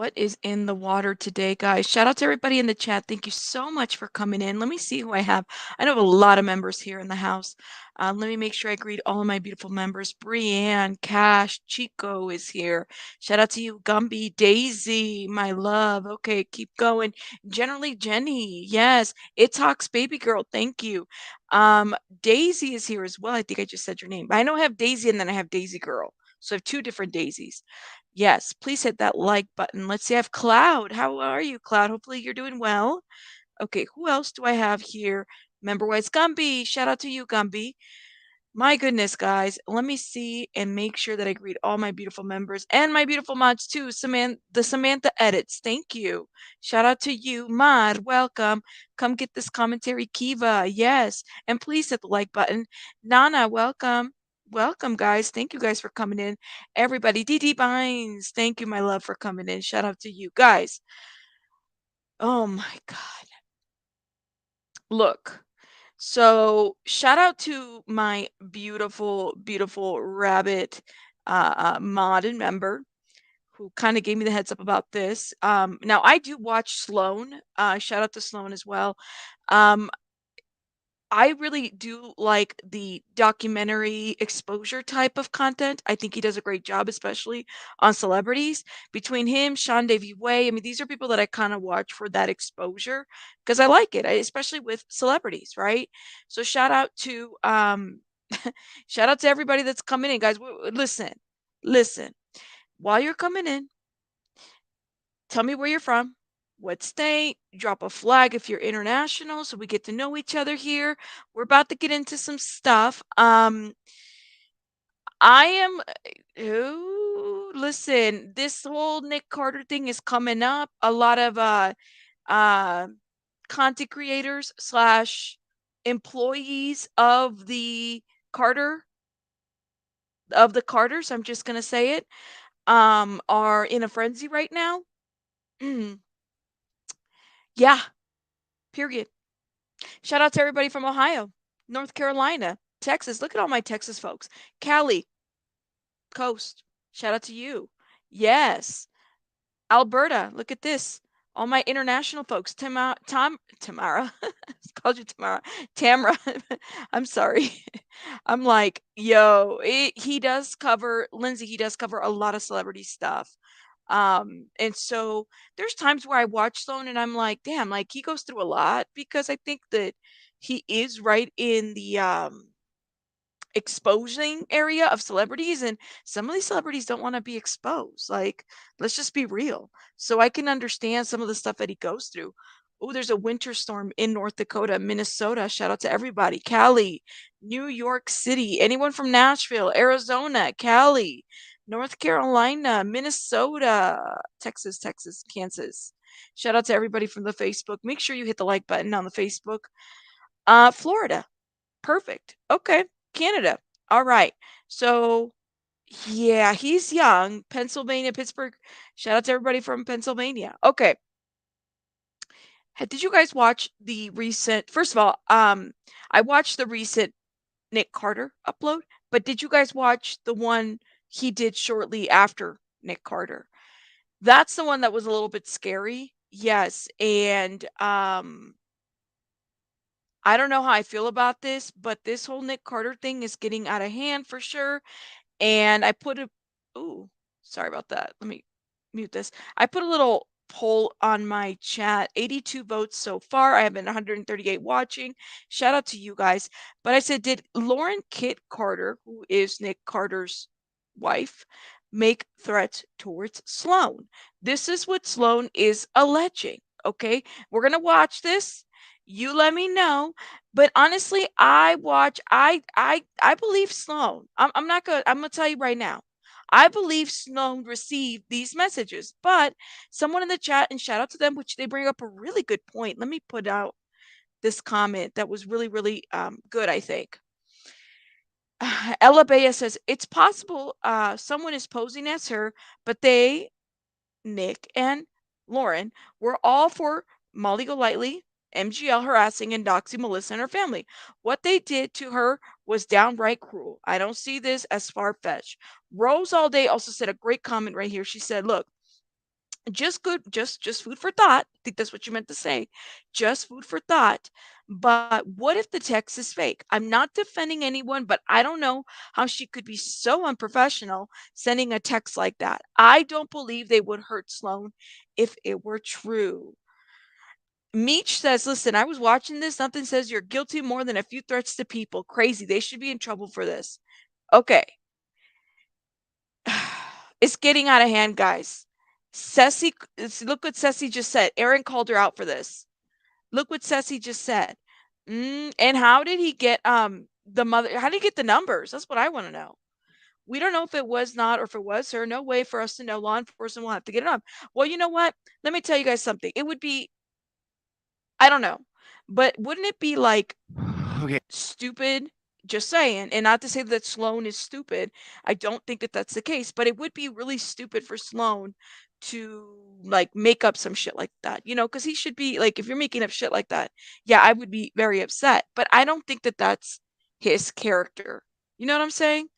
What is in the water today, guys? Shout out to everybody in the chat. Thank you so much for coming in. Let me see who I have. I know a lot of members here in the house. Let me make sure I greet all of my beautiful members. Brianne, Cash, Chico is here. Shout out to you, Gumby, Daisy, my love. Okay, keep going. Generally, Jenny. Yes. It talks, baby girl. Thank you. Daisy is here as well. I think I just said your name. I know I have Daisy and then I have Daisy Girl. So I have two different Daisies. Yes, please hit that like button. Let's see, I have Cloud. How are you, Cloud? Hopefully you're doing well. Okay, who else do I have here? Member-wise, Gumby. Shout out to you, Gumby. My goodness, guys. Let me see and make sure that I greet all my beautiful members and my beautiful mods too. The Samantha edits. Thank you. Shout out to you, Mod. Welcome. Come get this commentary, Kiva. Yes. And please hit the like button. Nana, welcome. Welcome, guys. Thank you guys for coming in. Everybody, DD Bynes, thank you, my love, for coming in. Shout out to you guys. Oh my God. Look. So shout out to my beautiful, beautiful rabbit mod and member who kind of gave me the heads up about this. Now I do watch Sloan. Shout out to Sloan as well. Um, I really do like the documentary exposure type of content. I think he does a great job, especially on celebrities. Between him, Sean Davy Way, I mean, these are people that I kind of watch for that exposure because I like it, especially with celebrities, right? So shout out to everybody that's coming in, guys. Listen, listen. While you're coming in, tell me where you're from, what state, drop a flag if you're international so we get to know each other here. We're about to get into some stuff. I am listen, this whole Nick Carter thing is coming up. A lot of uh content creators slash employees of the Carter of the Carters, I'm just gonna say it, are in a frenzy right now. Yeah, period. Shout out to everybody from Ohio, North Carolina, Texas. Look at all my Texas folks. Cali, Coast. Shout out to you. Yes. Alberta. Look at this. All my international folks. Tamara. I called you Tamara. Tamara. I'm sorry. I'm like, yo, he does cover, Lindsay, he does cover a lot of celebrity stuff. And so there's times where I watch Sloan and I'm like, damn, like he goes through a lot because I think that he is right in the exposing area of celebrities, and some of these celebrities don't want to be exposed. Like, let's just be real. So I can understand some of the stuff that he goes through. Oh, there's a winter storm in North Dakota, Minnesota. Shout out to everybody. Cali, New York City, anyone from Nashville, Arizona, Cali, North Carolina, Minnesota, Texas, Kansas. Shout out to everybody from the Facebook. Make sure you hit the like button on the Facebook. Florida. Perfect. Okay. Canada. All right. So, yeah, he's young. Pennsylvania, Pittsburgh. Shout out to everybody from Pennsylvania. Okay. Did you guys watch the recent, first of all, I watched the recent Nick Carter upload, but did you guys watch the one he did shortly after Nick Carter? That's the one that was a little bit scary. Yes. And I don't know how I feel about this, but this whole Nick Carter thing is getting out of hand for sure. And I put a, ooh, sorry about that. Let me mute this. I put a little poll on my chat. 82 votes so far. I have been 138 watching. Shout out to you guys. But I said, did Lauren Kitt Carter, who is Nick Carter's wife, make threats towards Sloan? This is what Sloan is alleging. Okay, we're gonna watch this. You let me know. But honestly, I believe Sloan. I'm not gonna I'm gonna tell you right now. I believe Sloan received these messages, but someone in the chat, and shout out to them, which they bring up a really good point. Let me put out this comment that was really, really good, I think. Ella Bea says it's possible someone is posing as her, but they, Nick and Lauren, were all for Molly Golightly, MGL harassing and doxing Melissa and her family. What they did to her was downright cruel. I don't see this as far fetched. Rose All Day also said a great comment right here. She said, look, Just good, just food for thought. I think that's what you meant to say. Just food for thought. But what if the text is fake? I'm not defending anyone, but I don't know how she could be so unprofessional sending a text like that. I don't believe they would hurt Sloan if it were true. Meech says, listen, I was watching this. Nothing says you're guilty more than a few threats to people. Crazy. They should be in trouble for this. Okay. It's getting out of hand, guys. Ceci, look what Ceci just said. Aaron called her out for this. Look what Ceci just said. And how did he get the mother? How did he get the numbers? That's what I want to know. We don't know if it was not or if it was her. No way for us to know. Law enforcement will have to get it up. Well, you know what? Let me tell you guys something. It would be, I don't know, but wouldn't it be like Okay. stupid? Just saying, and not to say that Sloan is stupid. I don't think that that's the case, but it would be really stupid for Sloan to like make up some shit like that, because he should be like, if you're making up shit like that, yeah, I would be very upset. But I don't think that that's his character. You know what I'm saying?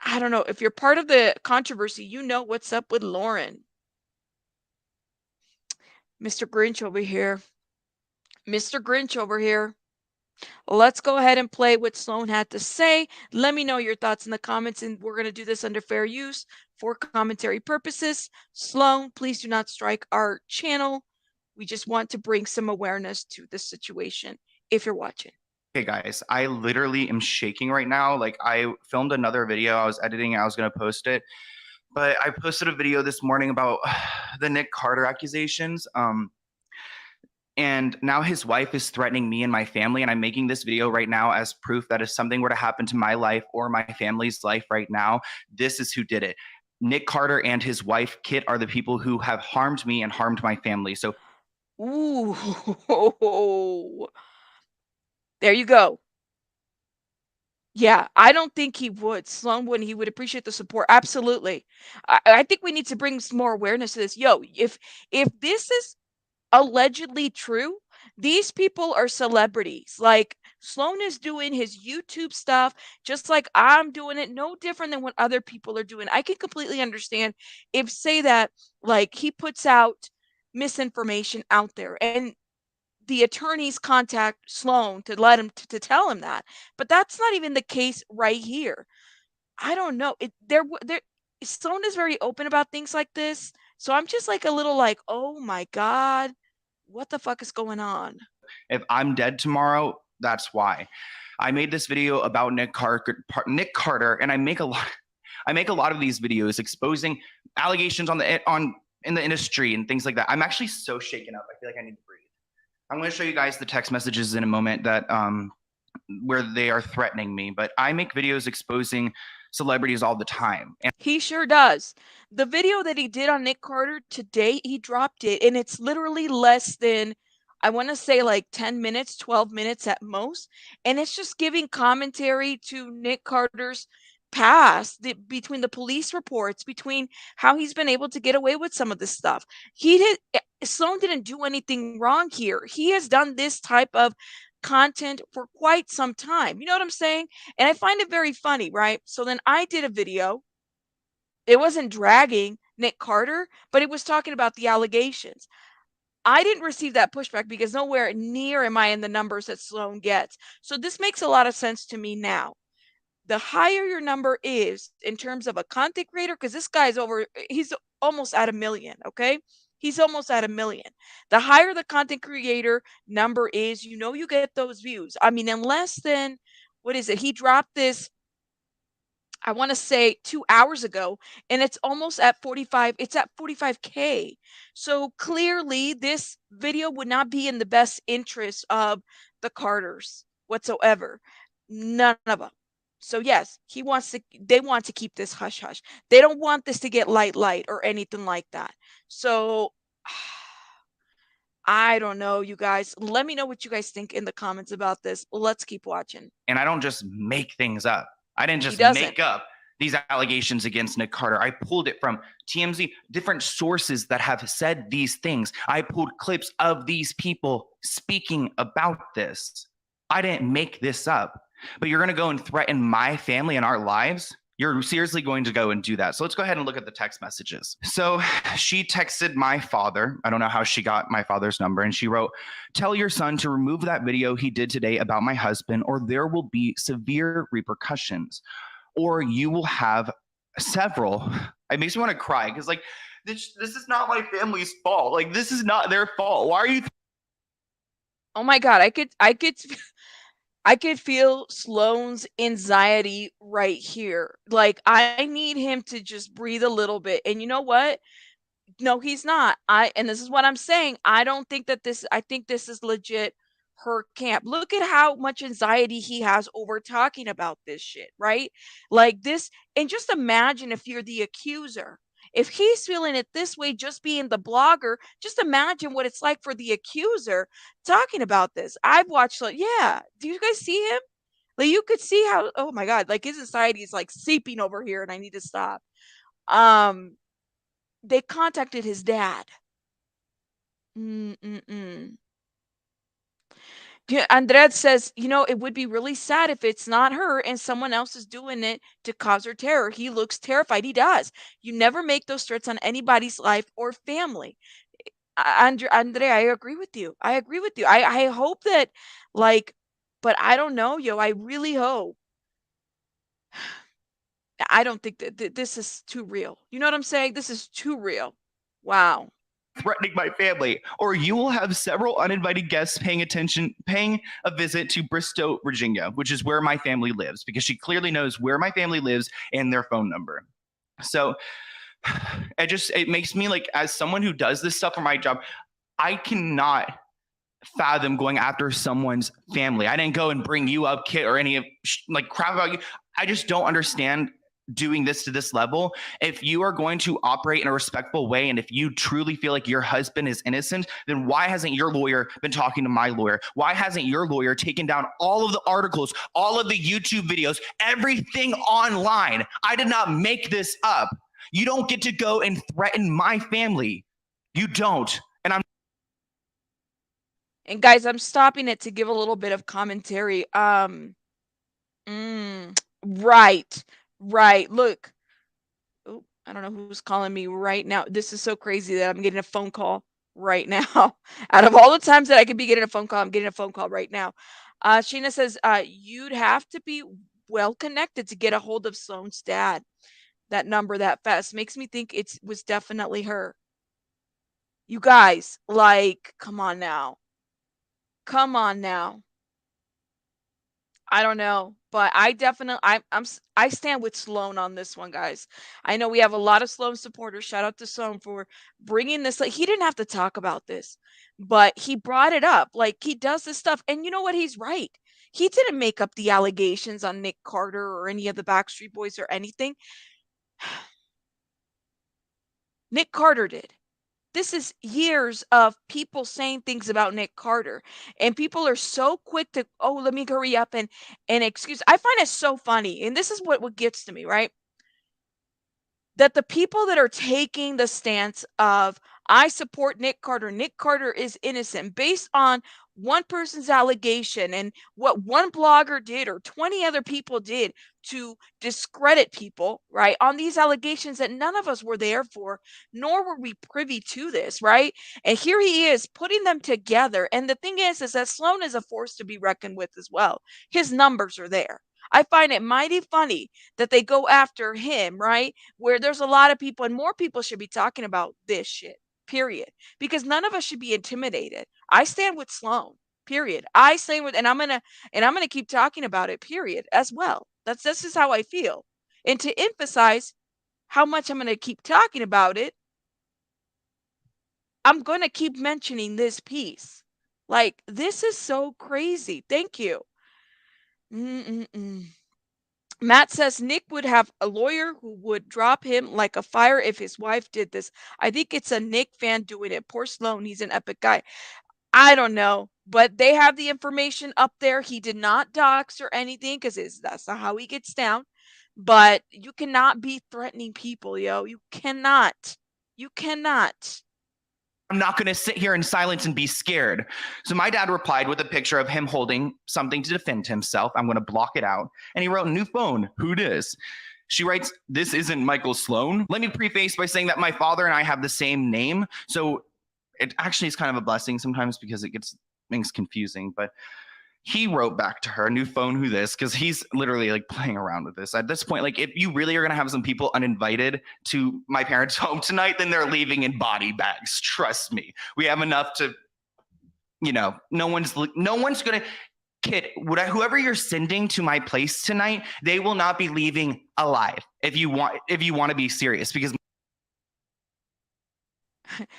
I don't know. If you're part of the controversy, you know what's up with Lauren. Mr. Grinch over here. Mr. Grinch over here. Let's go ahead and play what Sloan had to say. Let me know your thoughts in the comments, and we're going to do this under fair use for commentary purposes. Sloan, please do not strike our channel. We just want to bring some awareness to this situation if you're watching. Okay, guys, I literally am shaking right now. Like, I filmed another video. I was editing, I was going to post it. But I posted a video this morning about the Nick Carter accusations. And now his wife is threatening me and my family. And I'm making this video right now as proof that if something were to happen to my life or my family's life right now, this is who did it. Nick Carter and his wife, Kit, are the people who have harmed me and harmed my family. So, Ooh, there you go. Yeah, I don't think he would. Sloan wouldn't. He would appreciate the support. Absolutely. I think we need to bring some more awareness to this. Yo, if this is allegedly true, these people are celebrities. Like Sloan is doing his YouTube stuff just like I'm doing it, no different than what other people are doing. I can completely understand if say that like he puts out misinformation out there and the attorneys contact Sloan to let him to tell him that. But that's not even the case right here. I don't know. There Sloan is very open about things like this. So I'm just like a little like, "Oh my god, what the fuck is going on?" if I'm dead tomorrow, that's why. I made this video about Nick Carter, and I make a lot of these videos exposing allegations in the industry and things like that. I'm actually so shaken up. I feel like I need to breathe. I'm going to show you guys the text messages in a moment that where they are threatening me, but I make videos exposing celebrities all the time. And He sure does. The video that he did on Nick Carter today, he dropped it, and it's literally less than, I want to say like 10 minutes, 12 minutes at most. And it's just giving commentary to Nick Carter's past, between the police reports, between how he's been able to get away with some of this stuff. Sloan didn't do anything wrong here. He has done this type of content for quite some time. You know what I'm saying? And I find it very funny, right? So then I did a video. It wasn't dragging Nick Carter, but it was talking about the allegations. I didn't receive that pushback because nowhere near am I in the numbers that Sloan gets. So this makes a lot of sense to me now. The higher your number is in terms of a content creator, because this guy's he's almost at 1 million, okay? He's almost at 1 million. The higher the content creator number is, you get those views. I mean, in less than, what is it? He dropped this, I want to say 2 hours ago, and it's almost at 45. It's at 45K. So clearly, this video would not be in the best interest of the Carters whatsoever. None of them. So yes, they want to keep this hush hush. They don't want this to get light or anything like that. So I don't know, you guys. Let me know what you guys think in the comments about this. Let's keep watching. And I don't just make things up. I didn't He just doesn't. make up these allegations against Nick Carter. I pulled it from TMZ, different sources that have said these things. I pulled clips of these people speaking about this. I didn't make this up. But you're going to go and threaten my family and our lives? You're seriously going to go and do that. So let's go ahead and look at the text messages. So she texted my father. I don't know how she got my father's number. And she wrote, "Tell your son to remove that video he did today about my husband, or there will be severe repercussions, or you will have several." It makes me want to cry because, like, this is not my family's fault. Like, this is not their fault. Why are you? Oh my God, I could feel Sloan's anxiety right here. Like, I need him to just breathe a little bit. And you know what? No, he's not. And this is what I'm saying. I think this is legit her camp. Look at how much anxiety he has over talking about this shit, right? Like this, and just imagine if you're the accuser. If he's feeling it this way, just being the blogger, just imagine what it's like for the accuser talking about this. I've watched, like, yeah. Do you guys see him? Like, you could see how, oh my God, like his anxiety is like seeping over here and I need to stop. Um, they contacted his dad. Mm-mm-mm. Yeah, Andred says, it would be really sad if it's not her and someone else is doing it to cause her terror. He looks terrified. He does. You never make those threats on anybody's life or family. Andre, I agree with you. I agree with you. I hope that, like, but I don't know, yo. I really hope. I don't think that this is too real. You know what I'm saying? This is too real. Wow. Threatening my family, or you will have several uninvited guests paying a visit to Bristow, Virginia, which is where my family lives, because she clearly knows where my family lives and their phone number. So it makes me, like, as someone who does this stuff for my job, I cannot fathom going after someone's family. I didn't go and bring you up, Kit, or any of like crap about you. I just don't understand doing this to this level. If you are going to operate in a respectful way, and if you truly feel like your husband is innocent, then why hasn't your lawyer been talking to my lawyer? Why hasn't your lawyer taken down all of the articles, all of the YouTube videos, everything online? I did not make this up. You don't get to go and threaten my family. You don't. And guys, I'm stopping it to give a little bit of commentary. Right. Right. Look. Oh, I don't know who's calling me right now. This is so crazy that I'm getting a phone call right now. Out of all the times that I could be getting a phone call, I'm getting a phone call right now. Sheena says, you'd have to be well connected to get a hold of Sloan's dad. That number that fast makes me think it was definitely her. You guys, like, come on now. Come on now. I don't know, but I stand with Sloan on this one, guys. I know we have a lot of Sloan supporters. Shout out to Sloan for bringing this. Like, he didn't have to talk about this, but he brought it up. Like, he does this stuff, and you know what? He's right. He didn't make up the allegations on Nick Carter or any of the Backstreet Boys or anything. Nick Carter did. This is years of people saying things about Nick Carter, and people are so quick to, oh, let me hurry up and excuse. I find it so funny, and this is what gets to me, right? That the people that are taking the stance of, I support Nick Carter, Nick Carter is innocent, based on one person's allegation and what one blogger did or 20 other people did to discredit people, right, on these allegations that none of us were there for, nor were we privy to this, right? And here he is putting them together. And the thing is that Sloan is a force to be reckoned with as well. His numbers are there. I find it mighty funny that they go after him, right? Where there's a lot of people, and more people should be talking about this shit, period. Because none of us should be intimidated. I stand with Sloan, period. I stand with, and I'm gonna keep talking about it, period, as well. That's just how I feel. And to emphasize how much I'm gonna keep talking about it, I'm gonna keep mentioning this piece. Like, this is so crazy. Thank you. Mm-mm-mm. Matt says Nick would have a lawyer who would drop him like a fire if his wife did this. I think it's a Nick fan doing it. Poor Sloan, he's an epic guy. I don't know, but they have the information up there. He did not dox or anything because that's not how he gets down. But you cannot be threatening people, yo. You cannot. You cannot. I'm not going to sit here in silence and be scared. So my dad replied with a picture of him holding something to defend himself. I'm going to block it out. And he wrote, "New phone, who dis?" She writes, "This isn't Michael Sloan." Let me preface by saying that my father and I have the same name. So it actually is kind of a blessing sometimes because it gets things confusing. But he wrote back to her, "New phone, who this?" Because he's literally like playing around with this. At this point, like if you really are going to have some people uninvited to my parents' home tonight, then they're leaving in body bags. Trust me. We have enough to, no one's going to. Kid, whoever you're sending to my place tonight, they will not be leaving alive. If you want to be serious, because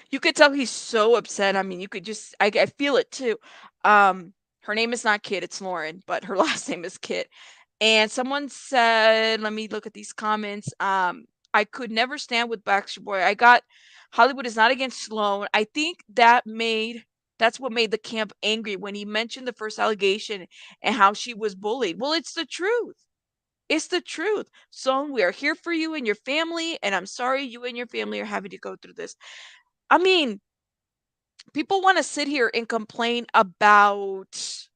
You could tell he's so upset. I mean, you could just I feel it too. Her name is not Kit, it's Lauren, but her last name is Kit. And someone said, let me look at these comments. I could never stand with Backstreet Boy. I got Hollywood is not against Sloan. I think that's what made the camp angry when he mentioned the first allegation and how she was bullied. Well, it's the truth. It's the truth. Sloan, we are here for you and your family, and I'm sorry you and your family are having to go through this. I mean, people want to sit here and complain about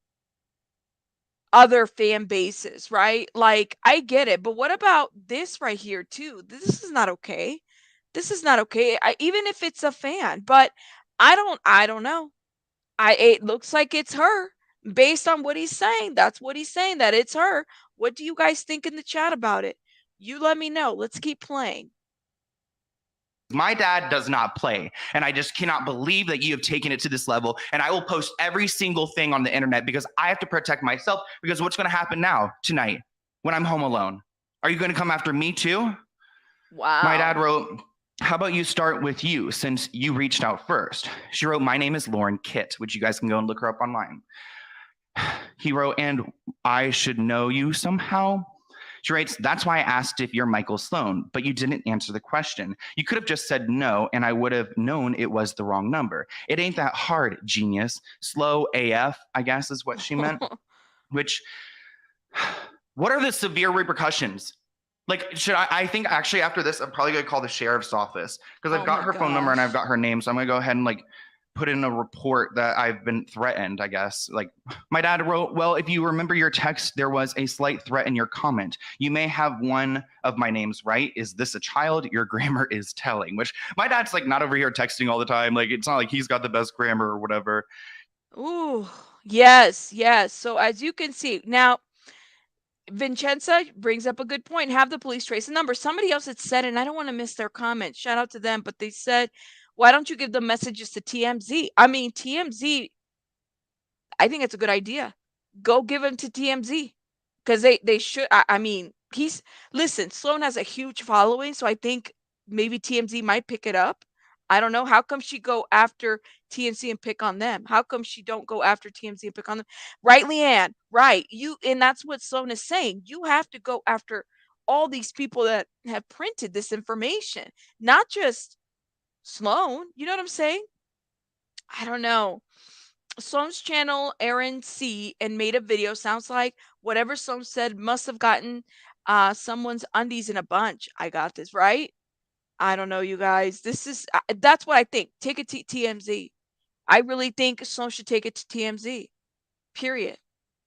other fan bases, right? Like, I get it, but what about this right here too? This is not okay. This is not okay. Even if it's a fan, but I don't know. It looks like it's her based on what he's saying. That's what he's saying, that it's her. What do you guys think in the chat about it? You let me know. Let's keep playing. my dad does not play. And I just cannot believe that you have taken it to this level. And I will post every single thing on the internet because I have to protect myself. Because what's going to happen now, tonight, when I'm home alone? Are you going to come after me too? Wow. My dad wrote, "How about you start with you since you reached out first?" She wrote, "My name is Lauren Kitt," which you guys can go and look her up online. He wrote, "And I should know you somehow." She writes, "That's why I asked if you're Michael Sloan, but you didn't answer the question. You could have just said no, and I would have known it was the wrong number. It ain't that hard, genius. Slow AF, I guess is what she meant. Which, what are the severe repercussions? Like, I think actually after this, I'm probably going to call the sheriff's office because I've got her phone number and I've got her name. So I'm going to go ahead and like put in a report that I've been threatened, I guess. Like, my dad wrote, "Well, if you remember your text, there was a slight threat in your comment. You may have one of my names right. Is this a child? Your grammar is telling." Which my dad's like not over here texting all the time. Like, it's not like he's got the best grammar or whatever. Ooh, yes, yes. So as you can see, now Vincenza brings up a good point. Have the police trace the number. Somebody else had said, and I don't want to miss their comment. Shout out to them, but they said, why don't you give the messages to TMZ? I mean, TMZ, I think it's a good idea. Go give them to TMZ because they should. I mean, listen. Sloan has a huge following, so I think maybe TMZ might pick it up. I don't know. How come she go after TMZ and pick on them? How come she don't go after TMZ and pick on them? Right, Leanne? Right. And that's what Sloan is saying. You have to go after all these people that have printed this information, not just Sloan. You know what I'm saying? I don't know. Sloan's channel, Aaron C, and made a video. Sounds like whatever Sloan said must have gotten someone's undies in a bunch. I got this right. I don't know, you guys. This is that's what I think. Take it to TMZ. I really think Sloan should take it to TMZ. Period.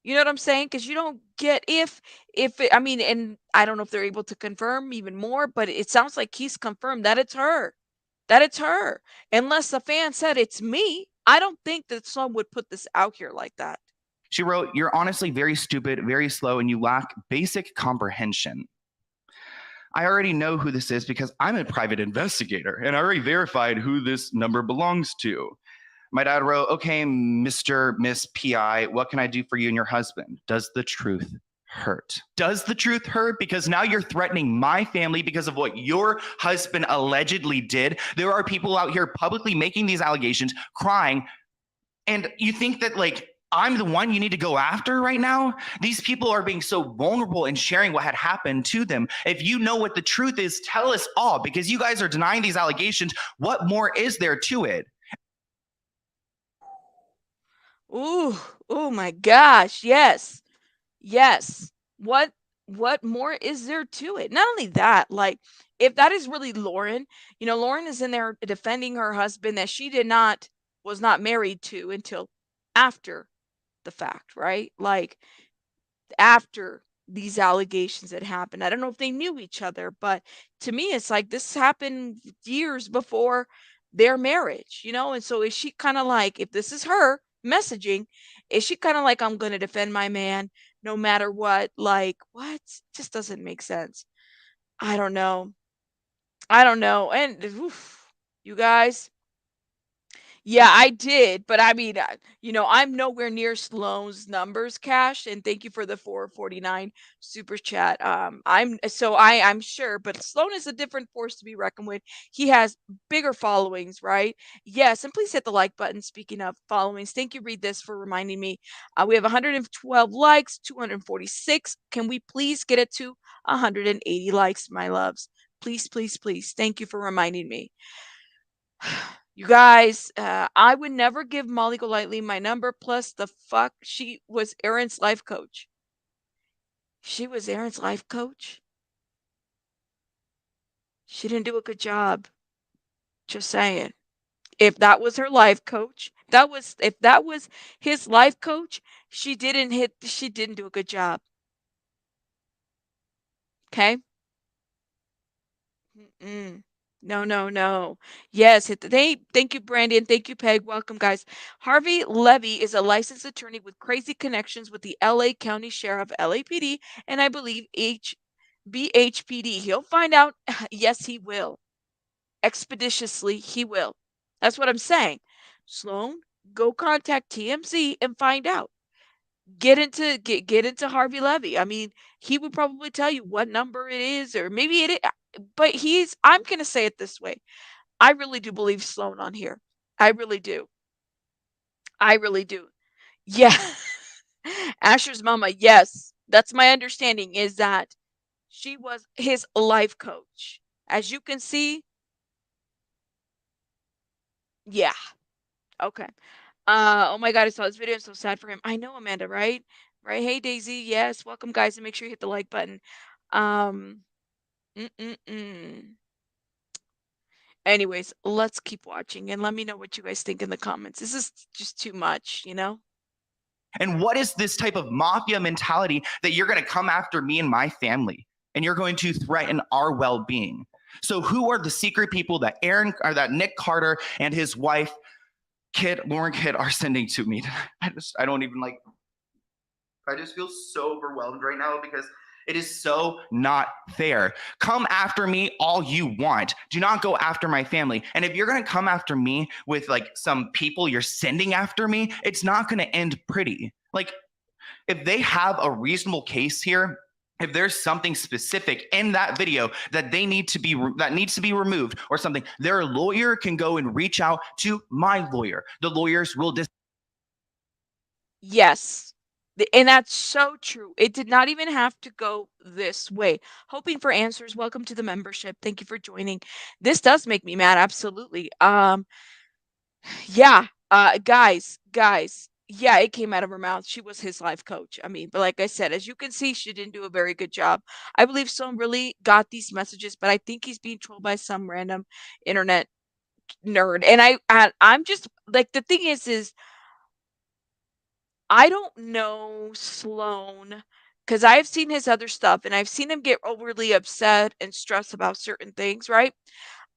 You know what I'm saying? Because you don't get I mean, and I don't know if they're able to confirm even more, but it sounds like he's confirmed that it's her. That it's her. Unless the fan said it's me, I don't think that someone would put this out here like that. She wrote, "You're honestly very stupid, very slow, and you lack basic comprehension. I already know who this is because I'm a private investigator and I already verified who this number belongs to." My dad wrote, "Okay, Mr. Miss PI, what can I do for you and your husband? Does the truth hurt? Does the truth hurt? Because now you're threatening my family because of what your husband allegedly did. There are people out here publicly making these allegations, crying, and you think that like I'm the one you need to go after right now? These people are being so vulnerable and sharing what had happened to them. If you know what the truth is, tell us all because you guys are denying these allegations. What more is there to it?" Ooh, oh my gosh. Yes. Yes. What more is there to it? Not only that, like if that is really Lauren, Lauren is in there defending her husband that she was not married to until after the fact, right? Like after these allegations that happened. I don't know if they knew each other, but to me, it's like this happened years before their marriage, you know? And so is she kind of like, if this is her messaging, is she kind of like, I'm going to defend my man no matter what? Like, what? Just doesn't make sense. I don't know. I don't know. And oof, you guys, yeah, I did, but I mean, I'm nowhere near Sloan's numbers, Cash, and thank you for the 449 super chat. I'm sure, but Sloan is a different force to be reckoned with. He has bigger followings, right? Yes, and please hit the like button. Speaking of followings, thank you, Read This, for reminding me. We have 112 likes, 246. Can we please get it to 180 likes, my loves? Please, please, please. Thank you for reminding me. You guys, I would never give Molly Golightly my number. Plus, the fuck, she was Aaron's life coach. She was Aaron's life coach. She didn't do a good job. Just saying. If that was her life coach, if that was his life coach, she didn't do a good job. Okay? Mm-mm. No, no, no. Yes, thank you, Brandon. Thank you, Peg. Welcome, guys. Harvey Levy is a licensed attorney with crazy connections with the LA County Sheriff, LAPD, and I believe BHPD. He'll find out. Yes, he will. Expeditiously, he will. That's what I'm saying. Sloan, go contact TMZ and find out. Get into Harvey Levy. I mean, he would probably tell you what number it is, or maybe but I'm gonna say it this way. I really do believe Sloan on here. I really do. I really do. Yeah. Asher's mama, yes. That's my understanding, is that she was his life coach. As you can see, yeah. Okay. Oh my God, I saw this video. I'm so sad for him. I know, Amanda, right? Right. Hey, Daisy. Yes. Welcome, guys, and make sure you hit the like button. Um, mm-mm-mm. Anyways, let's keep watching and let me know what you guys think in the comments. This is just too much, you know? And what is this type of mafia mentality that you're going to come after me and my family and you're going to threaten our well-being? So who are the secret people that that Nick Carter and his wife Lauren Kitt are sending to me? I don't even like, I just feel so overwhelmed right now because it is so not fair. Come after me all you want. Do not go after my family. And if you're going to come after me with like some people you're sending after me, it's not going to end pretty. Like, if they have a reasonable case here, if there's something specific in that video that needs to be removed or something, their lawyer can go and reach out to my lawyer. The lawyers will Yes. And that's so true. It did not even have to go this way. Hoping for answers. Welcome to the membership. Thank you for joining. This does make me mad. Absolutely. Yeah. Guys. Yeah, it came out of her mouth. She was his life coach. I mean, but like I said, as you can see, she didn't do a very good job. I believe Sloan really got these messages, but I think he's being trolled by some random internet nerd. And I'm just like, the thing is I don't know Sloan because I've seen his other stuff and I've seen him get overly upset and stressed about certain things, right?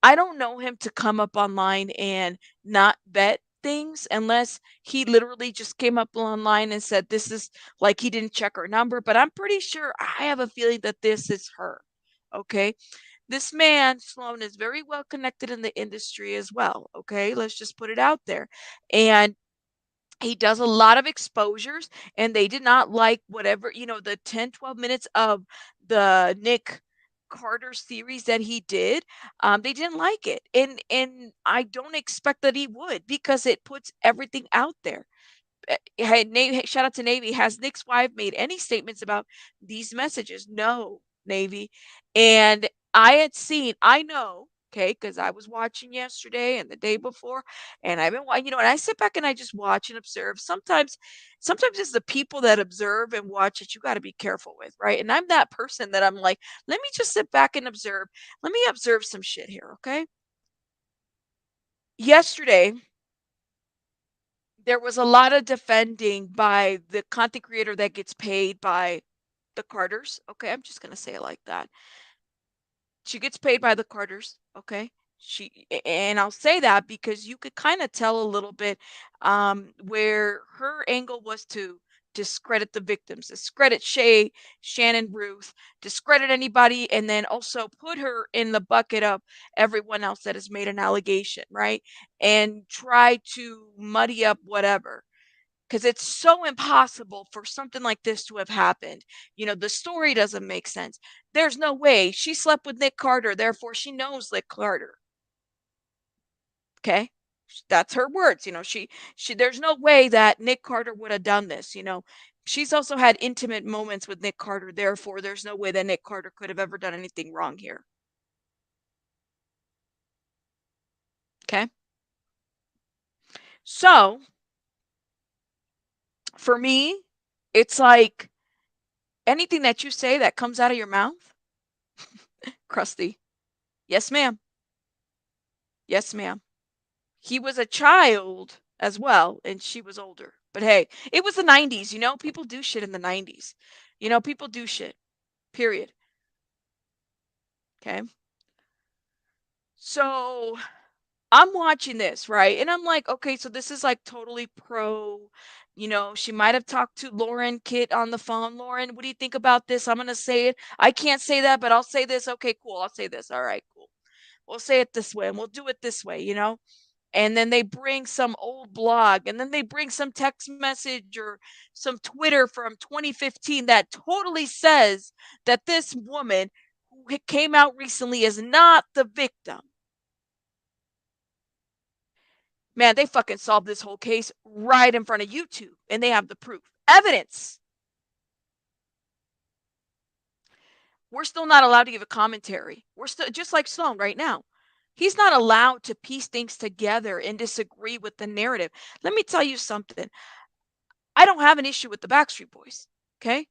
I don't know him to come up online and not vet things unless he literally just came up online and said this is like he didn't check her number, but I'm pretty sure, I have a feeling that this is her. Okay. This man, Sloan, is very well connected in the industry as well. Okay. Let's just put it out there. And he does a lot of exposures, and they did not like whatever, the 10, 12 minutes of the Nick Carter series that he did. They didn't like it, and I don't expect that he would, because it puts everything out there. Hey, Navy, shout out to Navy. Has Nick's wife made any statements about these messages? No, Navy. And I know, okay, because I was watching yesterday and the day before, and I've been watching, and I sit back and I just watch and observe. Sometimes it's the people that observe and watch that you got to be careful with, right? And I'm that person that I'm like, let me just sit back and observe. Let me observe some shit here, okay? Yesterday, there was a lot of defending by the content creator that gets paid by the Carters. Okay, I'm just gonna say it like that. She gets paid by the Carters. Okay. And I'll say that because you could kind of tell a little bit where her angle was to discredit the victims, discredit Shannon Ruth, discredit anybody, and then also put her in the bucket of everyone else that has made an allegation, right? And try to muddy up whatever, because it's so impossible for something like this to have happened. The story doesn't make sense. There's no way she slept with Nick Carter, therefore she knows Nick Carter. Okay? That's her words. She there's no way that Nick Carter would have done this. She's also had intimate moments with Nick Carter, therefore there's no way that Nick Carter could have ever done anything wrong here. Okay? So, for me, it's like anything that you say that comes out of your mouth, crusty. Yes, ma'am. Yes, ma'am. He was a child as well, and she was older. But hey, it was the 90s, people do shit in the 90s. People do shit. Period. Okay? So, I'm watching this, right? And I'm like, okay, so this is like totally pro. She might have talked to Lauren Kitt on the phone. Lauren, what do you think about this? I'm going to say it. I can't say that, but I'll say this. Okay, cool. I'll say this. All right, cool. We'll say it this way and we'll do it this way. And then they bring some old blog, and then they bring some text message or some Twitter from 2015 that totally says that this woman who came out recently is not the victim. Man, they fucking solved this whole case right in front of YouTube, and they have the proof. Evidence. We're still not allowed to give a commentary. We're still just like Sloan right now. He's not allowed to piece things together and disagree with the narrative. Let me tell you something. I don't have an issue with the Backstreet Boys. Okay?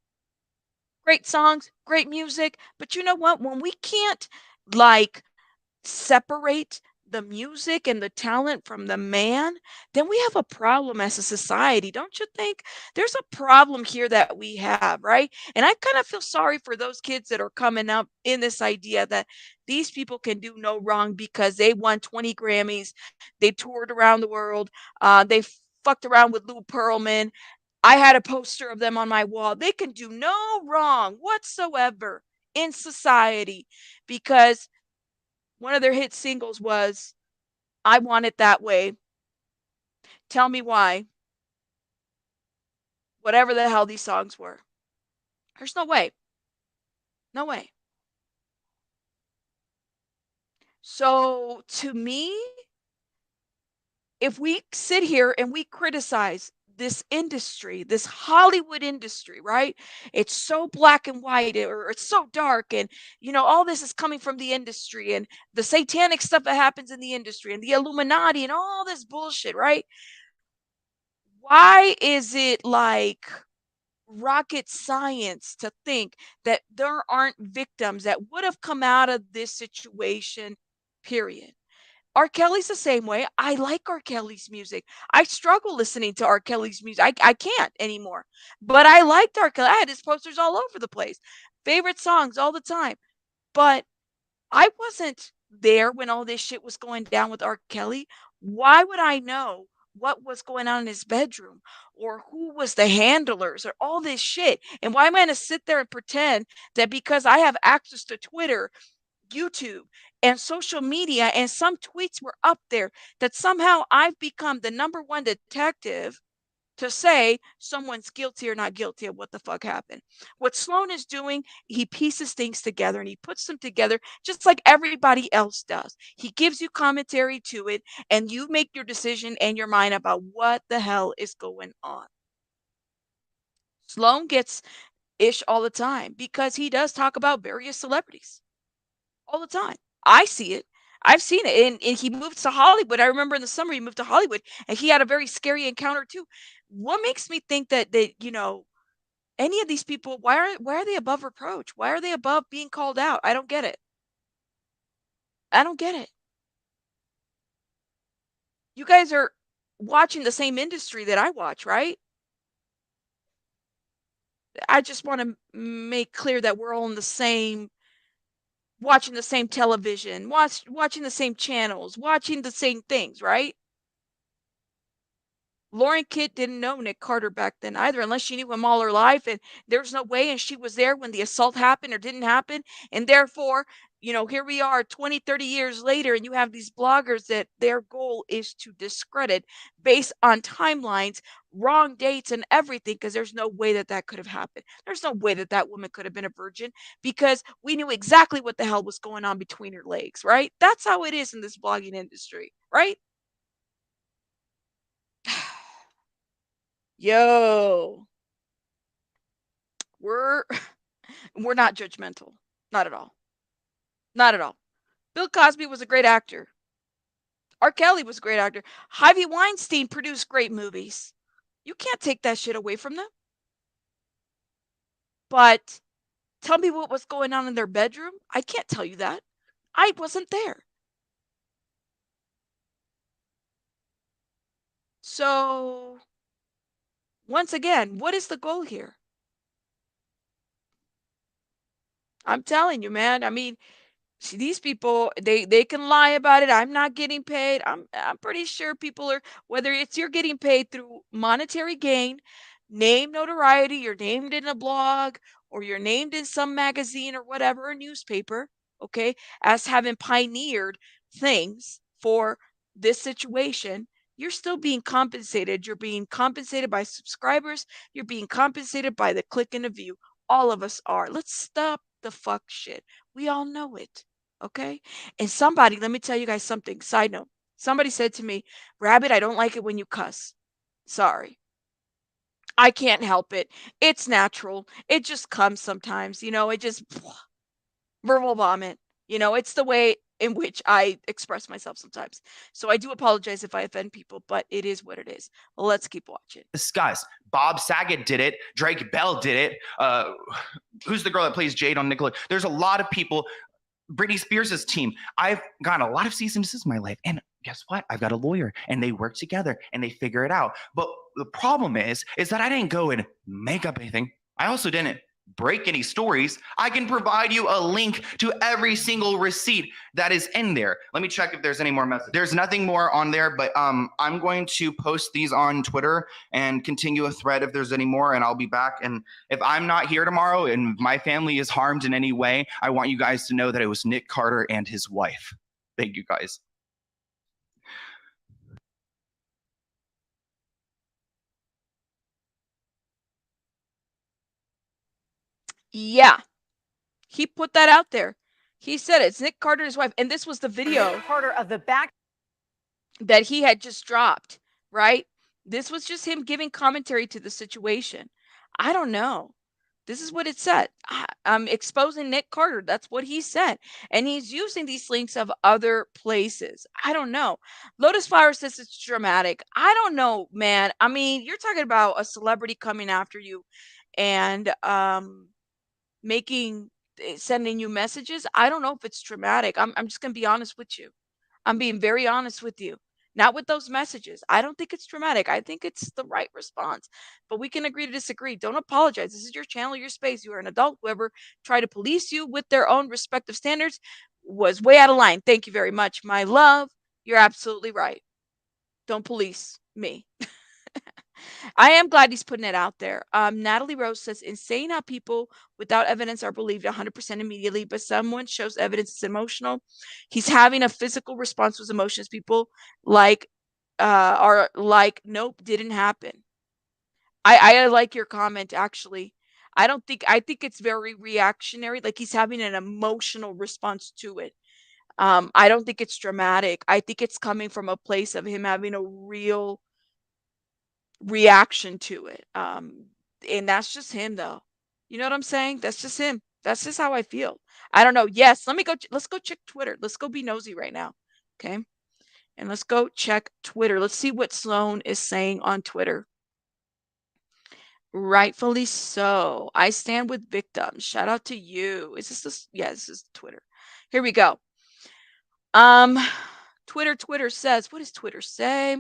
Great songs, great music, but you know what? When we can't like separate the music and the talent from the man, then we have a problem as a society, don't you think? There's a problem here that we have, right? And I kind of feel sorry for those kids that are coming up in this idea that these people can do no wrong because they won 20 Grammys, they toured around the world, they fucked around with Lou Pearlman. I had a poster of them on my wall. They can do no wrong whatsoever in society because one of their hit singles was I Want It That Way. Tell me why. Whatever the hell these songs were. There's no way. No way. So to me, if we sit here and we criticize this industry, this Hollywood industry, right? It's so black and white or it's so dark and all this is coming from the industry and the satanic stuff that happens in the industry and the Illuminati and all this bullshit, right? Why is it like rocket science to think that there aren't victims that would have come out of this situation, period? R. Kelly's the same way. I like R. Kelly's music. I struggle listening to R. Kelly's music. I can't anymore. But I liked R. Kelly. I had his posters all over the place. Favorite songs all the time. But I wasn't there when all this shit was going down with R. Kelly. Why would I know what was going on in his bedroom or who was the handlers or all this shit? And why am I going to sit there and pretend that because I have access to Twitter, YouTube, and social media, and some tweets were up there, that somehow I've become the number one detective to say someone's guilty or not guilty of what the fuck happened? What Sloan is doing, he pieces things together and he puts them together just like everybody else does. He gives you commentary to it, and you make your decision and your mind about what the hell is going on. Sloan gets ish all the time because he does talk about various celebrities all the time. I see it. I've seen it. And he moved to Hollywood. I remember in the summer he moved to Hollywood and he had a very scary encounter too. What makes me think that any of these people, why are they above reproach? Why are they above being called out? I don't get it. I don't get it. You guys are watching the same industry that I watch, right? I just want to make clear that we're all in the same, watching the same television, watching the same channels, watching the same things, right? Lauren Kitt didn't know Nick Carter back then either, unless she knew him all her life, and there's no way, and she was there when the assault happened or didn't happen, and therefore, here we are 20, 30 years later, and you have these bloggers that their goal is to discredit based on timelines, wrong dates, and everything, because there's no way that that could have happened. There's no way that that woman could have been a virgin, because we knew exactly what the hell was going on between her legs, right? That's how it is in this blogging industry, right? Yo, we're we're not judgmental. Not at all. Not at all. Bill Cosby was a great actor. R. Kelly was a great actor. Harvey Weinstein produced great movies. You can't take that shit away from them. But tell me what was going on in their bedroom. I can't tell you that. I wasn't there. So, once again, what is the goal here? I'm telling you, man. I mean, see, these people, they can lie about it. I'm not getting paid. I'm pretty sure people are, whether it's you're getting paid through monetary gain, name notoriety, you're named in a blog, or you're named in some magazine or whatever, a newspaper, okay, as having pioneered things for this situation. You're still being compensated. You're being compensated by subscribers. You're being compensated by the click and the view. All of us are. Let's stop the fuck shit. We all know it. Okay. And somebody, let me tell you guys something. Side note, somebody said to me, Rabbit, I don't like it when you cuss. Sorry. I can't help it. It's natural. It just comes sometimes. It just verbal vomit. It's the way in which I express myself sometimes. So I do apologize if I offend people, but it is what it is. Let's keep watching. Discuss. Bob Saget did it. Drake Bell did it. Who's the girl that plays Jade on Nickelodeon? There's a lot of people. Britney Spears' team. I've gotten a lot of cease and desist in my life. And guess what? I've got a lawyer and they work together and they figure it out. But the problem is that I didn't go and make up anything. I also didn't break any stories. I can provide you a link to every single receipt that is in there. Let me check if there's any more messages. There's nothing more on there, but I'm going to post these on Twitter and continue a thread if there's any more, and I'll be back. And if I'm not here tomorrow and my family is harmed in any way, I want you guys to know that it was Nick Carter and his wife. Thank you, guys. Yeah. He put that out there. He said it's Nick Carter and his wife. And this was the video Carter of the back that he had just dropped, right? This was just him giving commentary to the situation. I don't know. This is what it said. I'm exposing Nick Carter. That's what he said. And he's using these links of other places. I don't know. Lotus Flower says it's dramatic. I don't know, man. I mean, you're talking about a celebrity coming after you and making sending you messages. I don't know if it's dramatic. I'm just gonna be honest with you. I'm being very honest with you. Not with those messages. I don't think it's dramatic. I think it's the right response. But we can agree to disagree. Don't apologize. This is your channel, your space. You are an adult. Whoever tried to police you with their own respective standards was way out of line. Thank you very much, my love. You're absolutely right. Don't police me. I am glad he's putting it out there. Natalie Rose says, insane how people without evidence are believed 100% immediately, but someone shows evidence it's emotional. He's having a physical response to his emotions. People like are like, nope, didn't happen. I like your comment actually. I think it's very reactionary. Like he's having an emotional response to it. I don't think it's dramatic. I think it's coming from a place of him having a real reaction to it. And that's just him though. You know what I'm saying? That's just him. That's just how I feel. I don't know. Yes, let's go check Twitter. Let's go be nosy right now. Okay? And let's go check Twitter. Let's see what Sloan is saying on Twitter. Rightfully so. I stand with victims. Shout out to you. Is this? Yeah, this is Twitter. Here we go. Um Twitter says, what does Twitter say?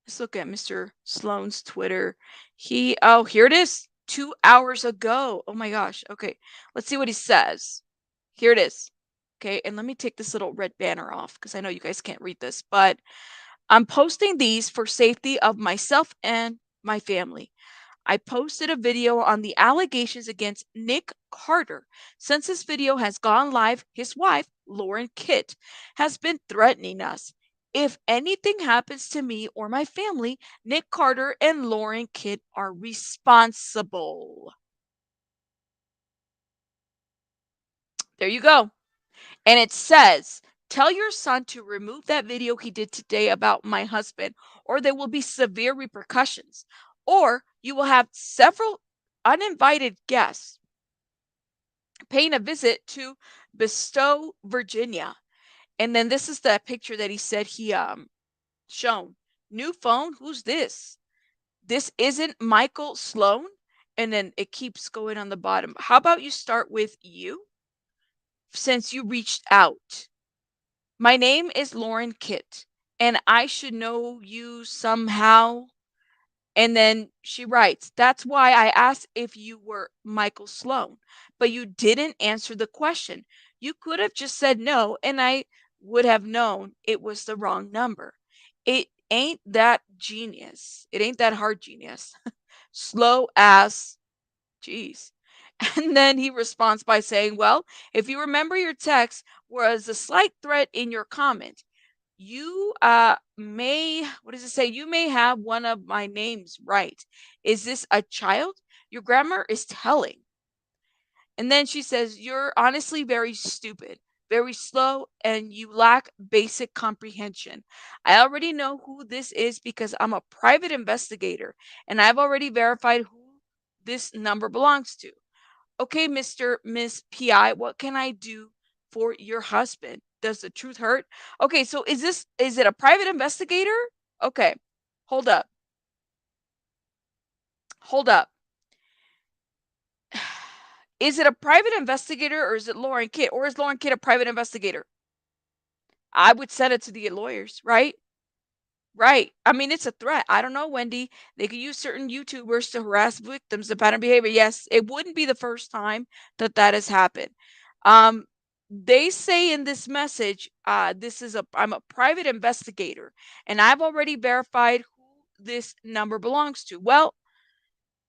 Let's look at Mr. Sloan's Twitter. Oh, here it is. 2 hours ago. Oh my gosh. Okay. Let's see what he says. Here it is. Okay. And let me take this little red banner off because I know you guys can't read this, but I'm posting these for safety of myself and my family. I posted a video on the allegations against Nick Carter. Since this video has gone live, his wife, Lauren Kitt, has been threatening us. If anything happens to me or my family, Nick Carter and Lauren Kitt are responsible. There you go. And it says, tell your son to remove that video he did today about my husband, or there will be severe repercussions. Or you will have several uninvited guests paying a visit to Bestow, Virginia. And then this is the picture that he said he shown. New phone, who's this? This isn't Michael Sloan. And then it keeps going on the bottom. How about you start with you since you reached out? My name is Lauren Kitt, and I should know you somehow. And then she writes, that's why I asked if you were Michael Sloan, but you didn't answer the question. You could have just said no, and I would have known it was the wrong number. It ain't that genius. It ain't that hard genius. Slow ass. Jeez. And then he responds by saying, well, if you remember your text was a slight threat in your comment. You may, what does it say? You may have one of my names right. Is this a child? Your grammar is telling. And then she says, you're honestly very stupid, very slow, and you lack basic comprehension. I already know who this is because I'm a private investigator and I've already verified who this number belongs to. Okay, Miss PI, what can I do for your husband? Does the truth hurt? Okay, so is it a private investigator? Okay. Hold up. Hold up. Is it a private investigator or is it Lauren Kitt? Or is Lauren Kitt a private investigator? I would send it to the lawyers, right? Right. I mean, it's a threat. I don't know, Wendy. They could use certain YouTubers to harass victims of pattern behavior. Yes, it wouldn't be the first time that that has happened. Um, they say in this message, I'm a private investigator, and I've already verified who this number belongs to. Well,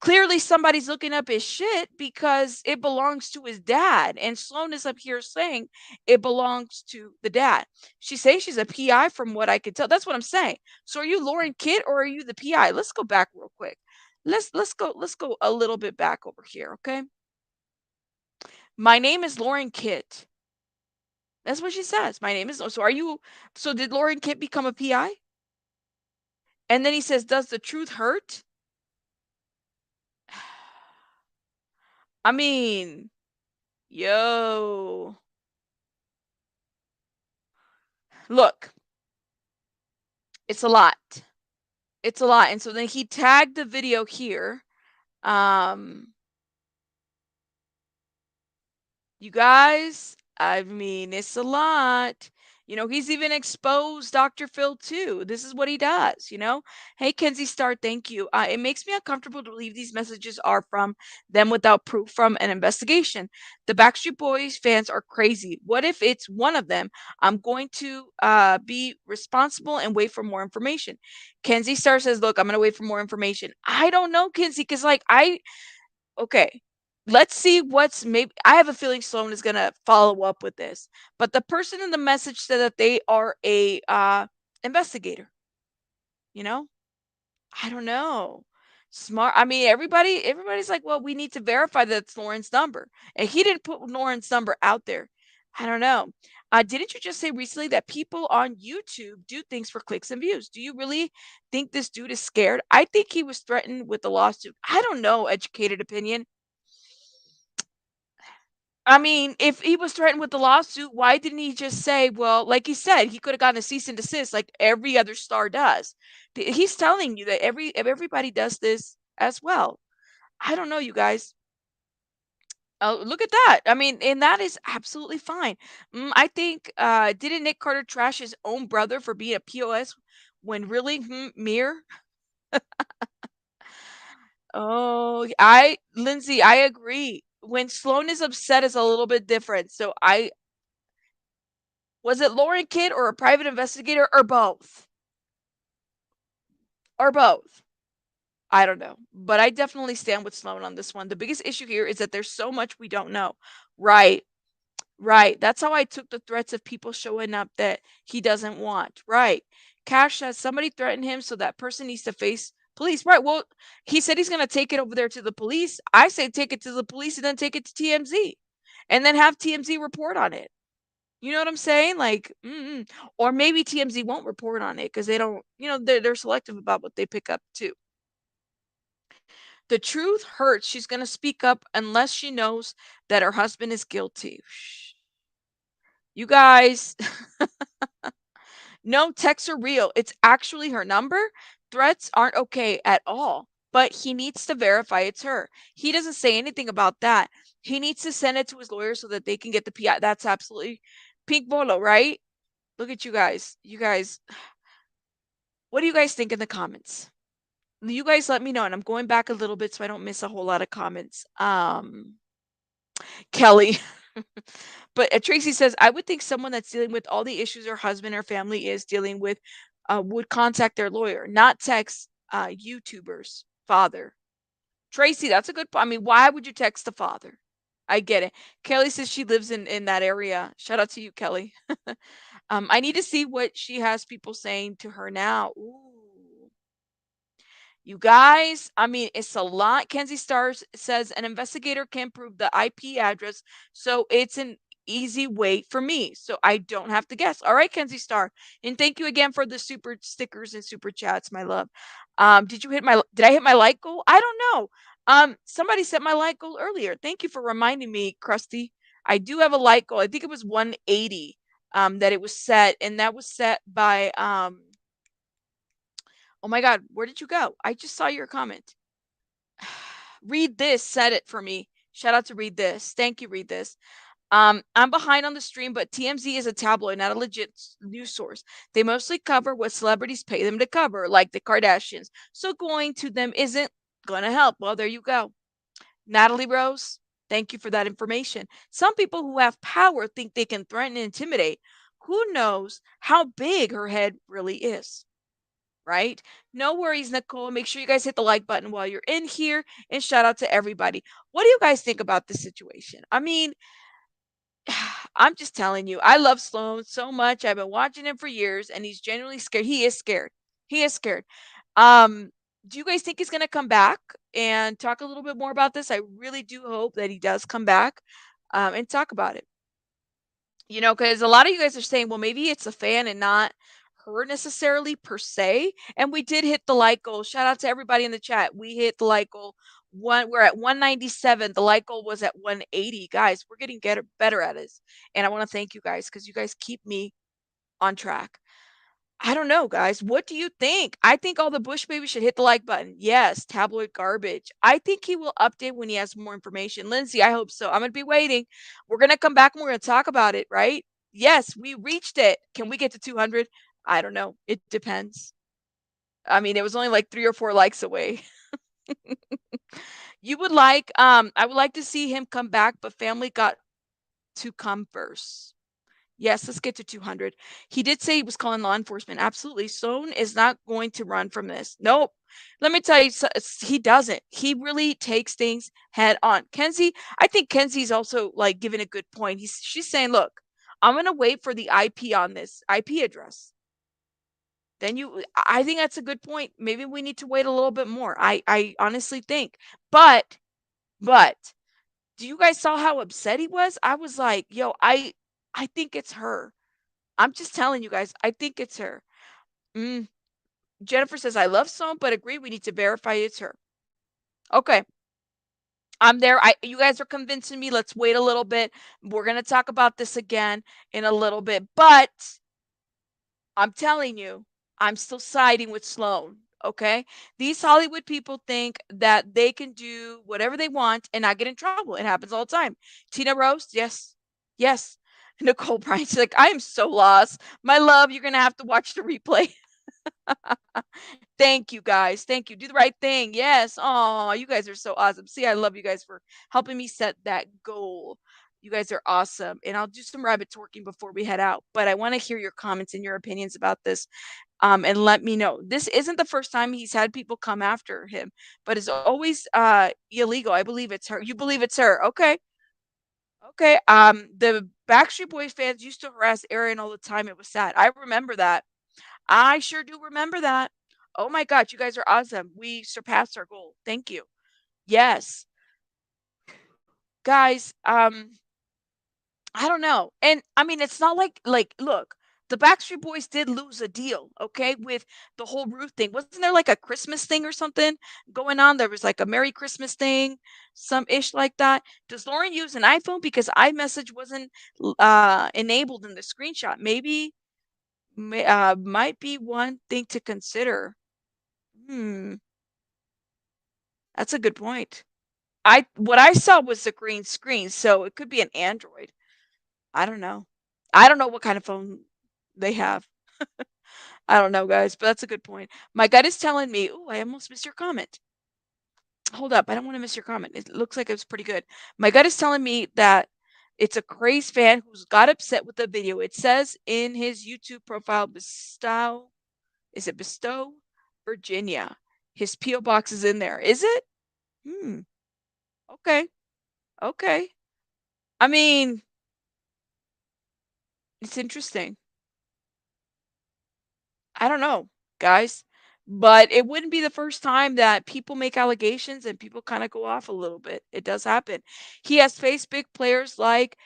clearly somebody's looking up his shit because it belongs to his dad. And Sloan is up here saying it belongs to the dad. She says she's a PI from what I could tell. That's what I'm saying. So are you Lauren Kitt or are you the PI? Let's go back real quick. Let's go a little bit back over here, okay? My name is Lauren Kitt. That's what she says. My name is so are you so did Lauren Kitt become a PI? And then he says, does the truth hurt? I mean, yo. Look, it's a lot. It's a lot. And so then he tagged the video here. You guys, I mean, it's a lot. You know, he's even exposed Dr. Phil too. This is what he does, you know? Hey, Kenzie Star, thank you. It makes me uncomfortable to believe these messages are from them without proof from an investigation. The Backstreet Boys fans are crazy. What if it's one of them? I'm going to be responsible and wait for more information. Kenzie Star says, look, I'm going to wait for more information. I don't know, Kenzie, because okay, let's see what's maybe I have a feeling Sloan is gonna follow up with this. But the person in the message said that they are a investigator, you know? I don't know. Smart. I mean, everybody's like, well, we need to verify that it's Lauren's number. And he didn't put Lauren's number out there. I don't know. Didn't you just say recently that people on YouTube do things for clicks and views? Do you really think this dude is scared? I think he was threatened with a lawsuit. I don't know, educated opinion. I mean, if he was threatened with the lawsuit, why didn't he just say, well, like he said, he could have gotten a cease and desist like every other star does. He's telling you that everybody does this as well. I don't know, you guys. Oh, look at that. I mean, and that is absolutely fine. I think didn't Nick Carter trash his own brother for being a POS when really, Mir? Oh, Lindsay, I agree. When Sloan is upset, it's a little bit different. So was it Lauren Kitt or a private investigator or both? Or both? I don't know. But I definitely stand with Sloan on this one. The biggest issue here is that there's so much we don't know. Right. Right. That's how I took the threats of people showing up that he doesn't want. Right. Cash says somebody threatened him, so that person needs to face police. Right. Well, he said he's going to take it over there to the police. I say take it to the police and then take it to TMZ and then have TMZ report on it. You know what I'm saying? Like, or maybe TMZ won't report on it because they don't, they're selective about what they pick up too. The truth hurts. She's going to speak up unless she knows that her husband is guilty. You guys, no, texts are real. It's actually her number. Threats aren't okay at all, but he needs to verify it's her. He doesn't say anything about that. He needs to send it to his lawyer so that they can get the PI. That's absolutely pink bolo, right? Look at you guys. You guys, what do you guys think in the comments? You guys let me know, and I'm going back a little bit so I don't miss a whole lot of comments. Kelly. But Tracy says, I would think someone that's dealing with all the issues her husband or family is dealing with would contact their lawyer, not text YouTuber's father. Tracy, that's a good point. I mean, why would you text the father? I get it. Kelly says she lives in that area. Shout out to you, Kelly. I need to see what she has people saying to her now. Ooh. You guys, I mean, it's a lot. Kenzie Stars says an investigator can prove the IP address, so it's an easy way for me, so I don't have to guess. All right, Kenzie Star, and thank you again for the super stickers and super chats, my love. Did I hit my like goal? I don't know. Somebody set my like goal earlier. Thank you for reminding me, Krusty. I do have a like goal. I think it was 180 that it was set, and that was set by oh my God, where did you go? I just saw your comment. Read This said it for me. Shout out to Read This. Thank you, Read This. I'm behind on the stream, but TMZ is a tabloid, not a legit news source. They mostly cover what celebrities pay them to cover, like the Kardashians. So going to them isn't going to help. Well, there you go. Natalie Rose, thank you for that information. Some people who have power think they can threaten and intimidate. Who knows how big her head really is? Right? No worries, Nicole. Make sure you guys hit the like button while you're in here, and shout out to everybody. What do you guys think about this situation? I mean, I'm just telling you, I love Sloan so much. I've been watching him for years, and he's genuinely scared. He is scared. He is scared. Um, do you guys think he's going to come back and talk a little bit more about this? I really do hope that he does come back and talk about it. Because a lot of you guys are saying, well, maybe it's a fan and not her necessarily per se. And we did hit the like goal. Shout out to everybody in the chat. We hit the like goal. We're at 197. The like goal was at 180. Guys, we're getting better at it. And I want to thank you guys because you guys keep me on track. I don't know, guys. What do you think? I think all the Bush babies should hit the like button. Yes, tabloid garbage. I think he will update when he has more information. Lindsay, I hope so. I'm going to be waiting. We're going to come back and we're going to talk about it, right? Yes, we reached it. Can we get to 200? I don't know. It depends. I mean, it was only like 3 or 4 likes away. I would like to see him come back, but family got to come first. Yes, let's get to 200. He did say he was calling law enforcement. Absolutely. Sloan is not going to run from this. Nope. Let me tell you, he doesn't. He really takes things head on. Kenzie, I think Kenzie's also like giving a good point. She's saying, look, I'm going to wait for the IP on this IP address. I think that's a good point. Maybe we need to wait a little bit more. I honestly think, but, do you guys saw how upset he was? I was like, yo, I think it's her. I'm just telling you guys, I think it's her. Mm. Jennifer says, I love Sloan, but agree we need to verify it's her. Okay. I'm there. You guys are convincing me. Let's wait a little bit. We're going to talk about this again in a little bit. But I'm telling you, I'm still siding with Sloan. Okay. These Hollywood people think that they can do whatever they want and not get in trouble. It happens all the time. Tina Rose, yes. Yes. Nicole Bryan, she's like, I am so lost. My love, you're going to have to watch the replay. Thank you guys. Thank you. Do the right thing. Yes. Oh, you guys are so awesome. See, I love you guys for helping me set that goal. You guys are awesome. And I'll do some rabbit twerking before we head out. But I want to hear your comments and your opinions about this. And let me know. This isn't the first time he's had people come after him, but it's always illegal. I believe it's her. You believe it's her. Okay. Okay. The Backstreet Boys fans used to harass Aaron all the time. It was sad. I remember that. I sure do remember that. Oh my god, you guys are awesome. We surpassed our goal. Thank you. Yes. Guys, I don't know. And I mean, it's not like look, the Backstreet Boys did lose a deal, okay, with the whole Ruth thing. Wasn't there like a Christmas thing or something going on? There was like a Merry Christmas thing, some ish like that. Does Lauren use an iPhone because iMessage wasn't enabled in the screenshot? Maybe might be one thing to consider. Hmm, that's a good point. I what I saw was the green screen, so it could be an Android. I don't know. I don't know what kind of phone they have. I don't know, guys, but that's a good point. My gut is telling me, "Ooh, I almost missed your comment." Hold up, I don't want to miss your comment. It looks like it was pretty good. My gut is telling me that it's a crazed fan who's got upset with the video. It says in his YouTube profile, Bestow, is it Bestow, Virginia? His PO box is in there. Is it? Hmm. Okay. Okay. I mean, it's interesting. I don't know, guys, but it wouldn't be the first time that people make allegations and people kind of go off a little bit. It does happen. He has faced big players like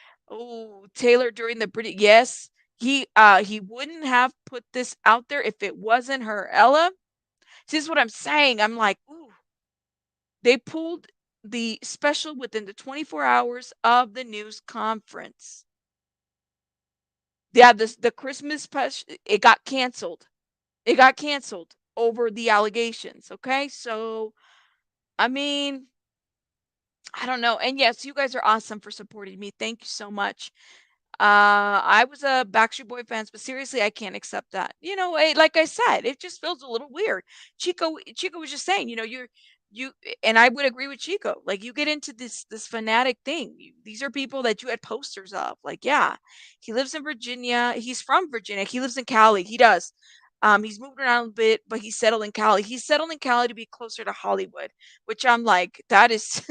Taylor during the British. Yes, he wouldn't have put this out there if it wasn't her. Ella, see, this is what I'm saying. I'm like, ooh, they pulled the special within the 24 hours of the news conference. Yeah, the Christmas special, it got canceled. It got canceled over the allegations, okay? So, I mean, I don't know. And yes, you guys are awesome for supporting me. Thank you so much. I was a Backstreet Boy fans, but seriously, I can't accept that. Like I said, it just feels a little weird. Chico was just saying, you, and I would agree with Chico. Like you get into this fanatic thing. These are people that you had posters of. Like, yeah, he lives in Virginia. He's from Virginia. He lives in Cali. He does. He's moved around a bit, but he's settled in Cali. He's settled in Cali to be closer to Hollywood, which I'm like, that is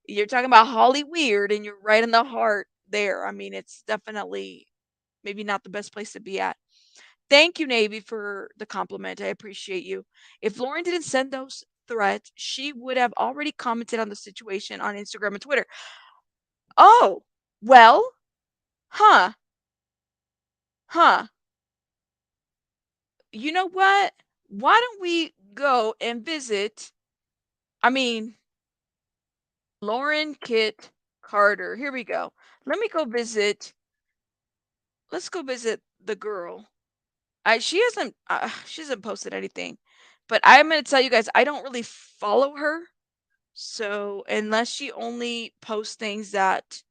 you're talking about Holly weird, and you're right in the heart there. I mean, it's definitely maybe not the best place to be at. Thank you, Navy, for the compliment. I appreciate you. If Lauren didn't send those threats, she would have already commented on the situation on Instagram and Twitter. Oh, well, huh, huh. You know what? Why don't we go and visit? I mean, Lauren Kitt Carter. Here we go. Let me go visit. Let's go visit the girl. She hasn't posted anything, but I'm gonna tell you guys I don't really follow her. So unless she only posts things that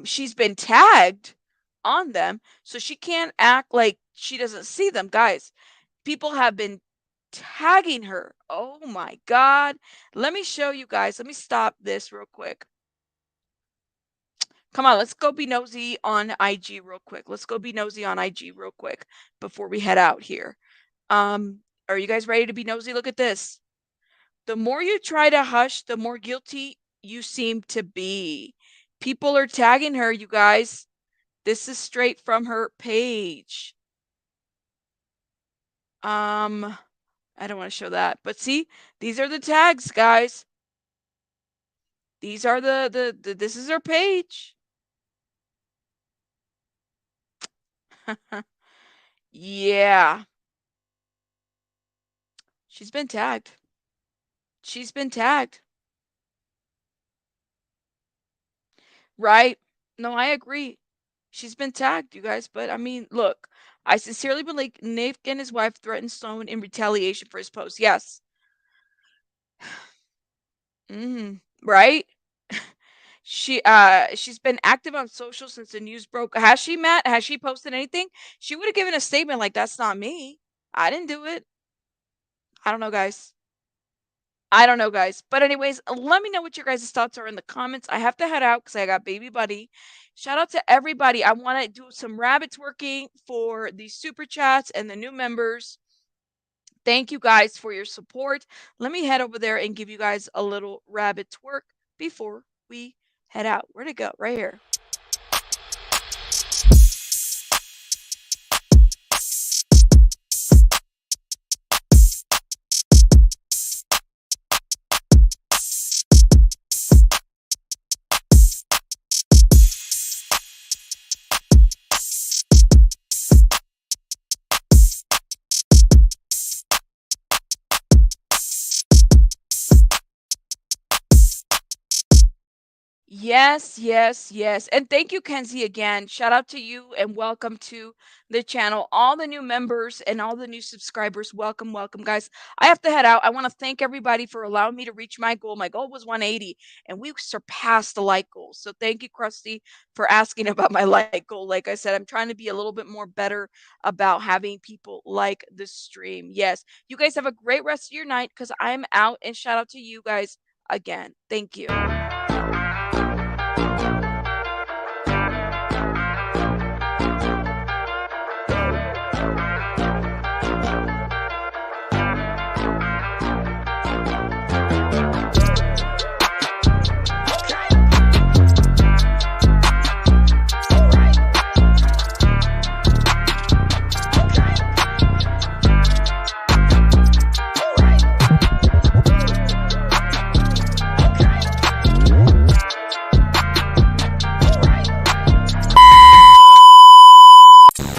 she's been tagged on them, so she can't act like she doesn't see them, guys. People have been tagging her. Oh my god. Let me show you guys. Let me stop this real quick. Come on, let's go be nosy on IG real quick. Let's go be nosy on IG real quick before we head out here. Are you guys ready to be nosy? Look at this. The more you try to hush, the more guilty you seem to be. People are tagging her, you guys. This is straight from her page. I don't want to show that, but see, these are the tags, guys. These are this is her page. Yeah. She's been tagged. She's been tagged. Right? No, I agree. She's been tagged, you guys, but I mean, look, I sincerely believe Nick and his wife threatened Sloan in retaliation for his post. Yes. Right? She's been active on social since the news broke. Has she, Matt? Has she posted anything? She would have given a statement like, "That's not me. I didn't do it." I don't know, guys. I don't know, guys. But anyways, let me know what your guys' thoughts are in the comments. I have to head out because I got baby buddy. Shout out to everybody. I want to do some rabbits working for the super chats and the new members. Thank you guys for your support. Let me head over there and give you guys a little rabbit twerk before we head out. Where'd it go? Right here. Yes, yes, yes. And thank you, Kenzie, again. Shout out to you and welcome to the channel. All the new members and all the new subscribers, welcome, welcome, guys. I have to head out. I want to thank everybody for allowing me to reach my goal. My goal was 180, and we surpassed the like goal. So thank you, Krusty, for asking about my like goal. Like I said, I'm trying to be a little bit more better about having people like the stream. Yes, you guys have a great rest of your night because I'm out. And shout out to you guys again. Thank you.